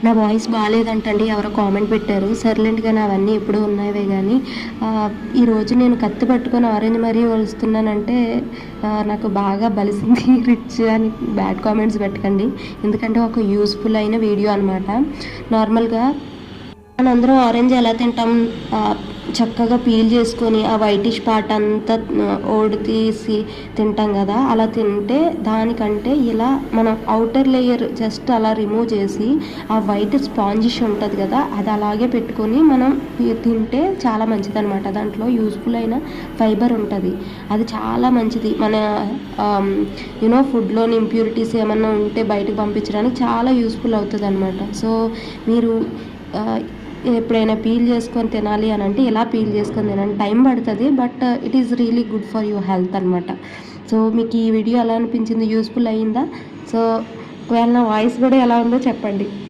నా వాయిస్ బాగాలేదంటండి ఎవరో కామెంట్ పెట్టారు. సర్లెంట్ కానీ అవన్నీ ఎప్పుడూ ఉన్నాయే కానీ ఈరోజు నేను కత్తి పట్టుకొని ఆరెంజ్ మరీ వలుస్తున్నానంటే నాకు బాగా బలిసింది రిచ్ అని బ్యాడ్ కామెంట్స్ పెట్టకండి. ఎందుకంటే ఒక యూస్ఫుల్ అయిన వీడియో అనమాట. నార్మల్గా మనందరం ఆరెంజ్ ఎలా తింటాం, చక్కగా పీల్ చేసుకొని ఆ వైటిష్ పార్ట్ అంతా ఓడి తీసి తింటాం కదా. అలా తింటే దానికంటే ఇలా మనం అవుటర్ లేయర్ జస్ట్ అలా రిమూవ్ చేసి ఆ వైట్ స్పాంజిష్ ఉంటుంది కదా, అది అలాగే పెట్టుకొని మనం తింటే చాలా మంచిది అనమాట. దాంట్లో యూస్ఫుల్ అయిన ఫైబర్ ఉంటుంది, అది చాలా మంచిది. మన ఫుడ్లోని ఇంప్యూరిటీస్ ఏమన్నా ఉంటే బయటకు పంపించడానికి చాలా యూస్ఫుల్ అవుతుంది అనమాట. సో మీరు ఎప్పుడైనా పీల్ చేసుకొని తినాలి అని అంటే ఇలా పీల్ చేసుకొని తినండి. టైం పడుతుంది, but it is really good for your health అనమాట. సో మీకు ఈ వీడియో ఎలా అనిపించింది, యూస్ఫుల్ అయ్యిందా? సో ఒకవేళ నా వాయిస్ కూడా ఎలా ఉందో చెప్పండి.